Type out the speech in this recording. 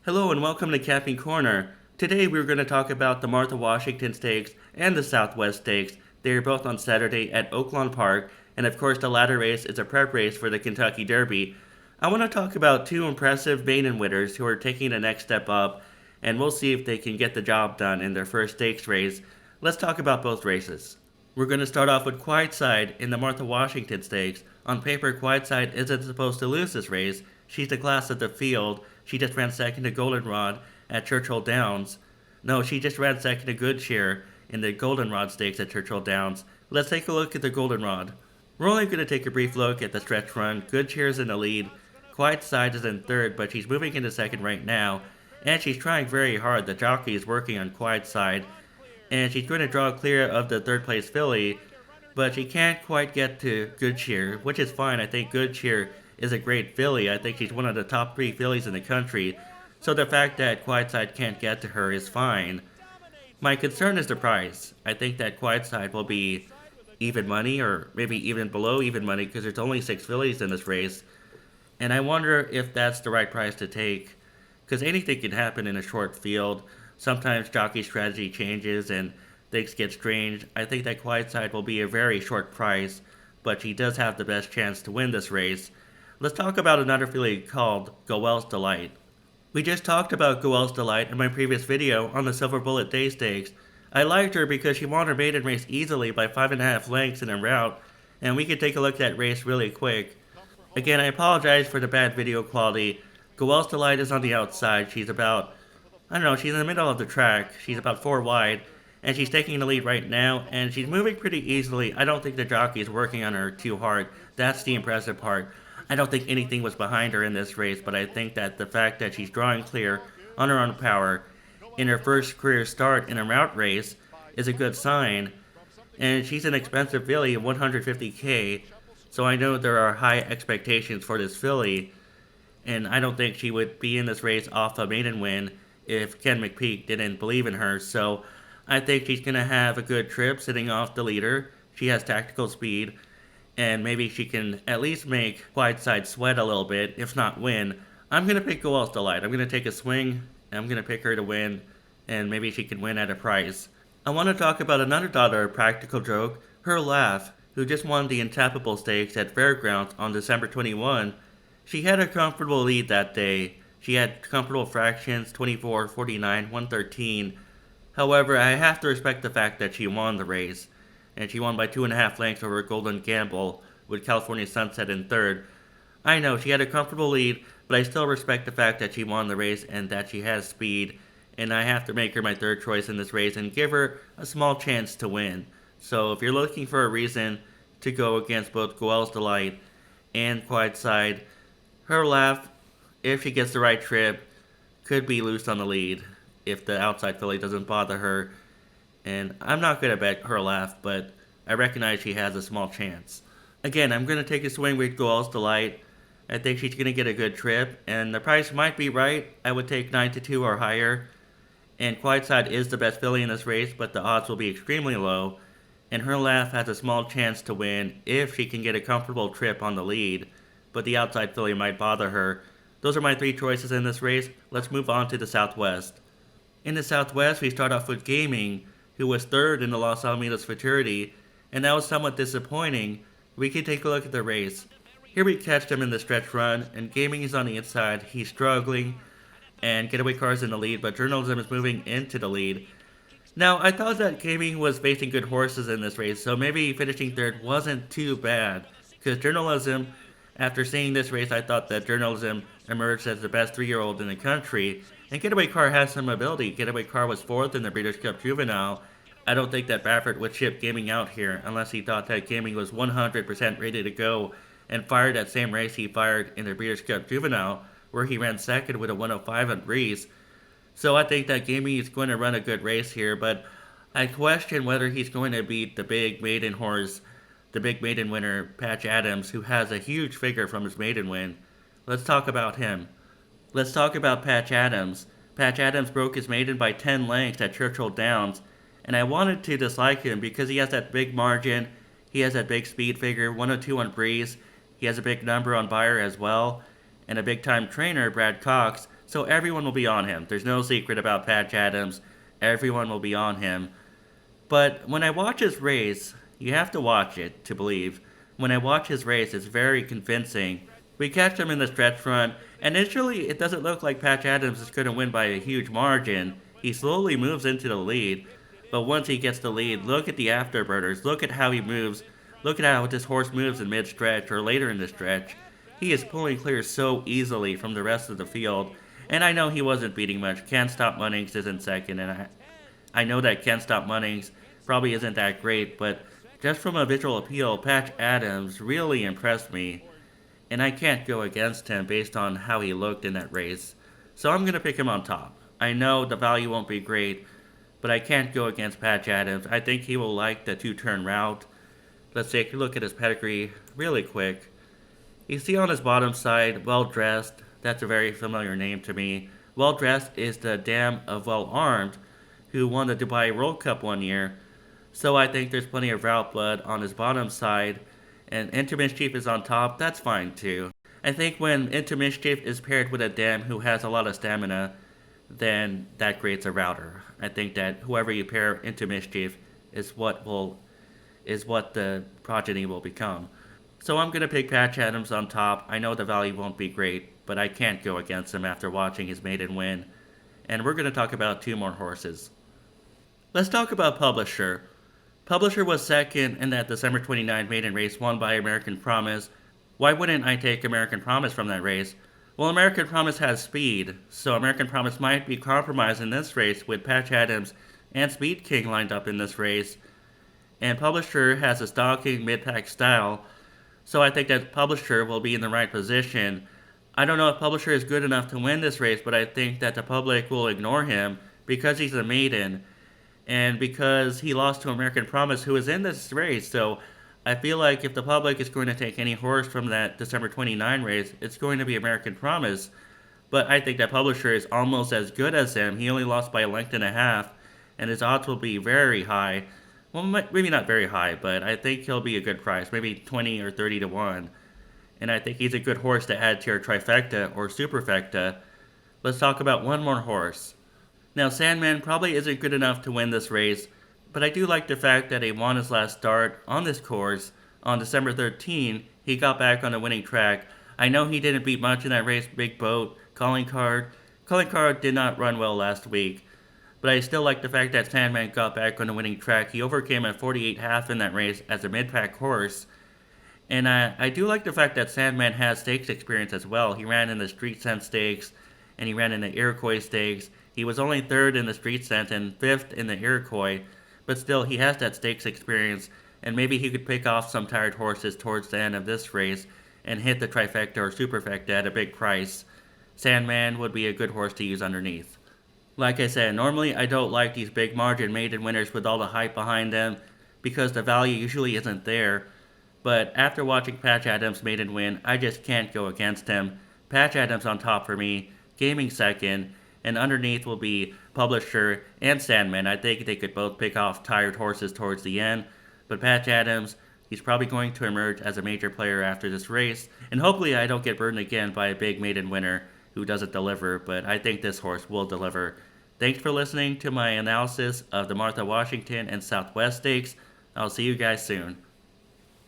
Hello and welcome to Capping Corner. Today we're going to talk about the Martha Washington Stakes and the Southwest Stakes. They are both on Saturday at Oaklawn Park, and of course the latter race is a prep race for the Kentucky Derby. I want to talk about two impressive maiden winners who are taking the next step up, and we'll see if they can get the job done in their first stakes race. Let's talk about both races. We're going to start off with Quietside in the Martha Washington Stakes. On paper, Quietside isn't supposed to lose this race. She's the class of the field. She just ran second to Goldenrod at Churchill Downs. No, she just ran second to Good Cheer in the Goldenrod Stakes at Churchill Downs. Let's take a look at the Goldenrod. We're only going to take a brief look at the stretch run. Good Cheer is in the lead. Quietside is in third, but she's moving into second right now. And she's trying very hard. The jockey is working on Quietside. And she's going to draw clear of the third place filly. But she can't quite get to Good Cheer, which is fine. I think Good Cheer is a great filly. I think she's one of the top 3 fillies in the country. So the fact that Quietside can't get to her is fine. My concern is the price. I think that Quietside will be even money, or maybe even below even money, because there's only 6 fillies in this race. And I wonder if that's the right price to take, because anything can happen in a short field. Sometimes jockey strategy changes and things get strange. I think that Quietside will be a very short price, but she does have the best chance to win this race. Let's talk about another filly called Goels Delight. We just talked about Goels Delight in my previous video on the Silver Bullet Day Stakes. I liked her because she won her maiden race easily by 5.5 lengths in a rout, and we could take a look at that race really quick. Again, I apologize for the bad video quality. Goels Delight is on the outside. She's about, she's in the middle of the track. She's about 4 wide, and she's taking the lead right now, and she's moving pretty easily. I don't think the jockey is working on her too hard. That's the impressive part. I don't think anything was behind her in this race, but I think that the fact that she's drawing clear on her own power in her first career start in a route race is a good sign. And she's an expensive filly of $150K, so I know there are high expectations for this filly, and I don't think she would be in this race off a maiden win if Ken McPeak didn't believe in her. So I think she's going to have a good trip sitting off the leader. She has tactical speed, and maybe she can at least make Quietside sweat a little bit, if not win. I'm going to pick Goels Delight. I'm going to take a swing, and I'm going to pick her to win, and maybe she can win at a price. I want to talk about another daughter of Practical Joke, Her Laugh, who just won the Intappable Stakes at Fairgrounds on December 21. She had a comfortable lead that day. She had comfortable fractions, 24, 49, 113. However, I have to respect the fact that she won the race, and she won by 2.5 lengths over Golden Gamble with California Sunset in third. I know she had a comfortable lead, but I still respect the fact that she won the race and that she has speed, and I have to make her my third choice in this race and give her a small chance to win. So if you're looking for a reason to go against both Goels Delight and Quietside, Her Laugh, if she gets the right trip, could be loose on the lead if the outside filly doesn't bother her. And I'm not going to bet Her Laugh, but I recognize she has a small chance. Again, I'm going to take a swing with Goels Delight. I think she's going to get a good trip, and the price might be right. I would take 9-2 or higher. And Quietside is the best filly in this race, but the odds will be extremely low. And Her Laugh has a small chance to win if she can get a comfortable trip on the lead, but the outside filly might bother her. Those are my 3 choices in this race. Let's move on to the Southwest. In the Southwest, we start off with Gaming, who was third in the Los Alamitos Futurity, and that was somewhat disappointing. We can take a look at the race. Here we catch him in the stretch run, and Gaming is on the inside. He's struggling, and Getaway Car is in the lead, but Journalism is moving into the lead. Now, I thought that Gaming was facing good horses in this race, so maybe finishing third wasn't too bad, because Journalism, after seeing this race, I thought that Journalism emerged as the best 3-year-old in the country, and Getaway Car has some ability. Getaway Car was 4th in the Breeders' Cup Juvenile. I don't think that Baffert would ship Gaming out here unless he thought that Gaming was 100% ready to go and fired that same race he fired in the Breeders' Cup Juvenile, where he ran second with a 105 on Breeze. So I think that Gaming is going to run a good race here, but I question whether he's going to beat the big maiden horse, the big maiden winner, Patch Adams, who has a huge figure from his maiden win. Let's talk about him. Let's talk about Patch Adams. Patch Adams broke his maiden by 10 lengths at Churchill Downs, and I wanted to dislike him because he has that big margin, he has that big speed figure, 102 on Breeze, he has a big number on Beyer as well, and a big time trainer, Brad Cox, So everyone will be on him. There's no secret about Patch Adams. Everyone will be on him. But when I watch his race, you have to watch it to believe. When I watch his race, it's very convincing. We catch him in the stretch run, and initially it doesn't look like Patch Adams is going to win by a huge margin. He slowly moves into the lead, but once he gets the lead, look at the afterburners. Look at how he moves. Look at how this horse moves in mid-stretch or later in the stretch. He is pulling clear so easily from the rest of the field. And I know he wasn't beating much. Can't Stop Munnings is in second, and I know that Can't Stop Munnings probably isn't that great, but just from a visual appeal, Patch Adams really impressed me, and I can't go against him based on how he looked in that race. So I'm going to pick him on top. I know the value won't be great, but I can't go against Patch Adams. I think he will like the two-turn route. Let's take a look at his pedigree really quick. You see on his bottom side, Well Dressed. That's a very familiar name to me. Well Dressed is the dam of Well Armed, who won the Dubai World Cup one year. So I think there's plenty of route blood on his bottom side. And Into Mischief is on top, that's fine too. I think when Into Mischief is paired with a dam who has a lot of stamina, then that creates a router. I think that whoever you pair Into Mischief is what the progeny will become. So I'm going to pick Patch Adams on top. I know the value won't be great, but I can't go against him after watching his maiden win. And we're going to talk about two more horses. Let's talk about Publisher. Publisher was second in that December 29 maiden race won by American Promise. Why wouldn't I take American Promise from that race? Well, American Promise has speed, so American Promise might be compromised in this race with Patch Adams and Speed King lined up in this race. And Publisher has a stalking mid-pack style, so I think that Publisher will be in the right position. I don't know if Publisher is good enough to win this race, but I think that the public will ignore him because he's a maiden and because he lost to American Promise, who is in this race. So I feel like if the public is going to take any horse from that December 29 race, it's going to be American Promise. But I think that Publisher is almost as good as him. He only lost by a length and a half, and his odds will be very high. Well, maybe not very high, but I think he'll be a good price, maybe 20 or 30 to 1. And I think he's a good horse to add to your trifecta or superfecta. Let's talk about one more horse. Now, Sandman probably isn't good enough to win this race, but I do like the fact that he won his last start on this course on December 13. He got back on the winning track. I know he didn't beat much in that race, Big Boat, Calling Card. Calling Card did not run well last week. But I still like the fact that Sandman got back on the winning track. He overcame a 48.5 in that race as a mid-pack horse. And I do like the fact that Sandman has stakes experience as well. He ran in the Street Scent Stakes, and he ran in the Iroquois Stakes. He was only third in the Street Scent and fifth in the Iroquois. But still, he has that stakes experience, and maybe he could pick off some tired horses towards the end of this race and hit the trifecta or superfecta at a big price. Sandman would be a good horse to use underneath. Like I said, normally I don't like these big margin maiden winners with all the hype behind them because the value usually isn't there. But after watching Patch Adams maiden win, I just can't go against him. Patch Adams on top for me, Gaming second, and underneath will be Publisher and Sandman. I think they could both pick off tired horses towards the end. But Patch Adams, he's probably going to emerge as a major player after this race. And hopefully I don't get burned again by a big maiden winner who doesn't deliver, but I think this horse will deliver. Thanks for listening to my analysis of the Martha Washington and Southwest Stakes. I'll see you guys soon.